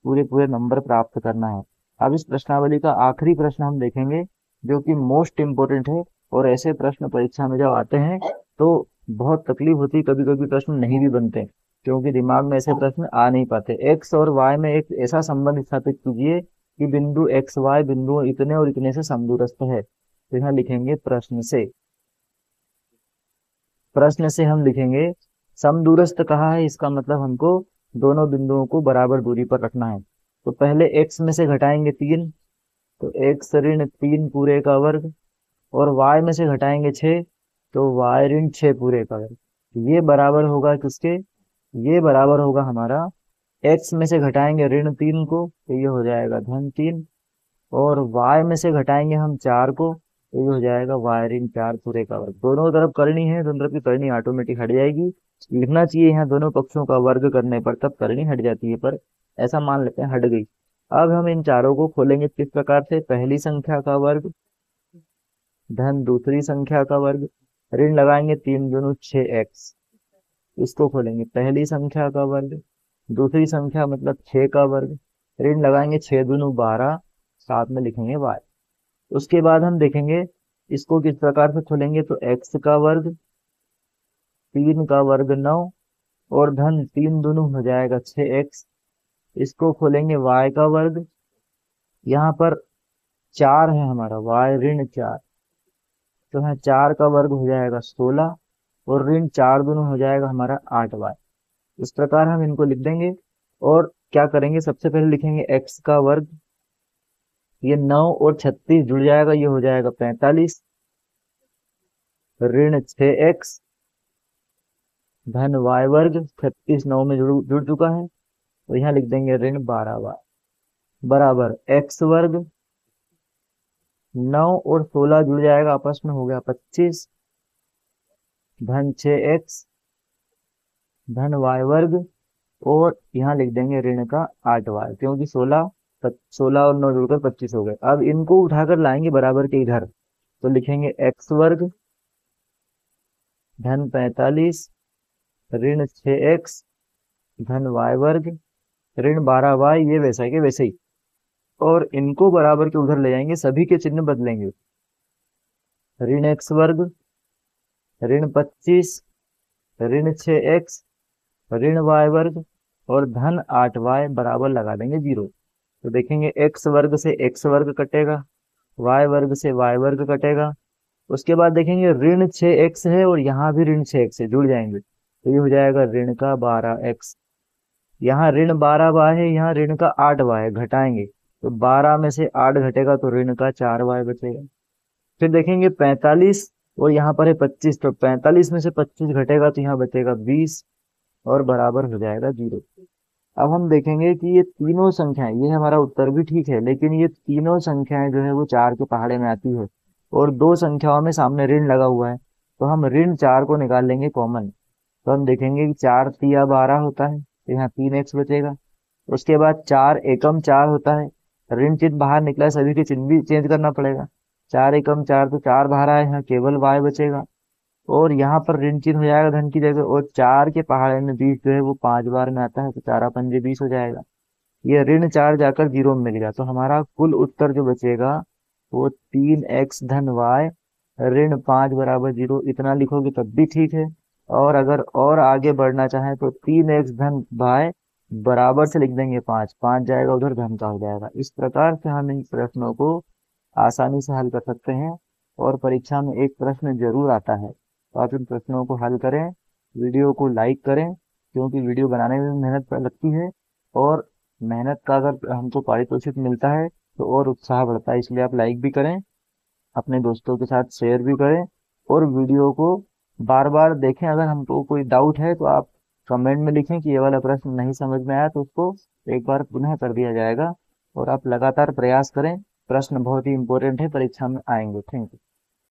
पूरे पूरे नंबर प्राप्त करना है। अब इस प्रश्नावली का आखिरी प्रश्न हम देखेंगे जो कि मोस्ट इम्पोर्टेंट है, और ऐसे प्रश्न परीक्षा में जब आते हैं तो बहुत तकलीफ होती है, कभी कभी प्रश्न नहीं भी बनते क्योंकि दिमाग में ऐसे प्रश्न आ नहीं पाते। एक्स और वाई में एक ऐसा संबंध स्थापित कीजिए कि बिंदु एक्स वाई बिंदु इतने और इतने से समदूरस्थ है। तो यहाँ लिखेंगे प्रश्न से, प्रश्न से हम लिखेंगे समदूरस्थ कहा है, इसका मतलब हमको दोनों बिंदुओं को बराबर दूरी पर रखना है। तो पहले x में से घटाएंगे 3, तो x ऋण 3 पूरे का वर्ग, और y में से घटाएंगे 6, तो y ऋण 6 पूरे का वर्ग। ये बराबर होगा किसके, ये बराबर होगा हमारा, x में से घटाएंगे ऋण 3 को तो ये हो जाएगा धन 3, और y में से घटाएंगे हम 4 को तो ये हो जाएगा y ऋण 4 पूरे का वर्ग। दोनों तरफ करनी है, दोनों तरफ की करनी ऑटोमेटिक हट जाएगी। लिखना चाहिए यहाँ दोनों पक्षों का वर्ग करने पर, तब करनी हट जाती है, पर ऐसा मान लेते हैं हट गई। अब हम इन चारों को खोलेंगे किस प्रकार से, पहली संख्या का वर्ग धन दूसरी संख्या का वर्ग, ऋण लगाएंगे 3 दूनी 6x, इसको खोलेंगे पहली संख्या का वर्ग, दूसरी संख्या मतलब 6 का वर्ग, ऋण लगाएंगे 6 दूनी 12, साथ में लिखेंगे y। उसके बाद हम देखेंगे इसको किस प्रकार से खोलेंगे, तो x का वर्ग, 3 का वर्ग 9, और धन 3 दूनी हो जाएगा 6x। इसको खोलेंगे y का वर्ग, यहाँ पर 4 है हमारा, y ऋण 4, तो है 4 का वर्ग हो जाएगा 16, और ऋण 4 दूनी हो जाएगा हमारा 8y। इस प्रकार हम इनको लिख देंगे। और क्या करेंगे, सबसे पहले लिखेंगे x का वर्ग, ये 9 और 36 जुड़ जाएगा, ये हो जाएगा 45, ऋण 6x धन y वर्ग, 36 9 में जुड़ चुका है, तो यहाँ लिख देंगे ऋण 12y बराबर x वर्ग, 9 और 16 जुड़ जाएगा आपस में, हो गया 25, धन 6x धन y वर्ग, और यहाँ लिख देंगे ऋण का 8y, क्योंकि 16 और 9 जुड़कर 25 हो गए। अब इनको उठाकर लाएंगे बराबर के इधर, तो लिखेंगे x वर्ग धन 45 ऋण 6x धन y वर्ग ऋण 12y, ये वैसा के वैसे ही। और इनको बराबर के उधर ले जाएंगे, सभी के चिन्ह बदलेंगे, ऋण x वर्ग ऋण 25 ऋण 6x ऋण y वर्ग, और धन 8y बराबर लगा देंगे 0। तो देखेंगे x वर्ग से x वर्ग कटेगा, y वर्ग से y वर्ग कटेगा। उसके बाद देखेंगे ऋण 6x है और यहाँ भी ऋण 6x है, जुड़ जाएंगे, तो ये हो जाएगा ऋण का 12x। यहाँ ऋण 12y है, यहाँ ऋण का 8y है, घटाएंगे तो 12 में से 8 घटेगा तो ऋण का 4y बचेगा। फिर देखेंगे 45 और यहाँ पर है 25, तो 45 में से 25 घटेगा तो यहाँ बचेगा 20, और बराबर हो जाएगा 0। अब हम देखेंगे कि ये तीनों संख्याएं, ये हमारा उत्तर भी ठीक है, लेकिन ये तीनों संख्याएं जो है वो 4 के पहाड़े में आती है, और दो संख्याओं में सामने ऋण लगा हुआ है, तो हम ऋण 4 को निकाल लेंगे कॉमन। तो हम देखेंगे कि 4 तिया 12 होता है, तो यहाँ 3x बचेगा। उसके बाद 4 एकम 4 होता है, ऋण चिन्ह बाहर निकला है, सभी के चिन्ह भी चेंज करना पड़ेगा। 4 एकम 4, तो 4 बाहर आया, यहाँ केवल y बचेगा, और यहाँ पर ऋण चिन्ह हो जाएगा धन की जगह, और 4 के पहाड़े में 20 जो है वो 5 बार में आता है, तो 4 पंजे 20 हो जाएगा। ये ऋण 4 जाकर 0 में मिल गया, तो हमारा कुल उत्तर जो बचेगा वो 3x धन y ऋण 5 बराबर 0, इतना लिखोगे तब भी ठीक है। और अगर और आगे बढ़ना चाहें तो 3x धन y बराबर से लिख देंगे 5, 5 जाएगा उधर, धन का हो जाएगा। इस प्रकार से हम इन प्रश्नों को आसानी से हल कर सकते हैं, और परीक्षा में एक प्रश्न जरूर आता है, तो आप इन प्रश्नों को हल करें, वीडियो को लाइक करें, क्योंकि वीडियो बनाने में मेहनत लगती है, और मेहनत का अगर हमको पारितोषिक मिलता है तो और उत्साह बढ़ता है। इसलिए आप लाइक भी करें, अपने दोस्तों के साथ शेयर भी करें, और वीडियो को बार बार देखें। अगर हमको कोई डाउट है तो आप कमेंट में लिखें कि ये वाला प्रश्न नहीं समझ में आया, तो उसको एक बार पुनः कर दिया जाएगा। और आप लगातार प्रयास करें, प्रश्न बहुत ही इंपॉर्टेंट है, परीक्षा में आएंगे। Thank you.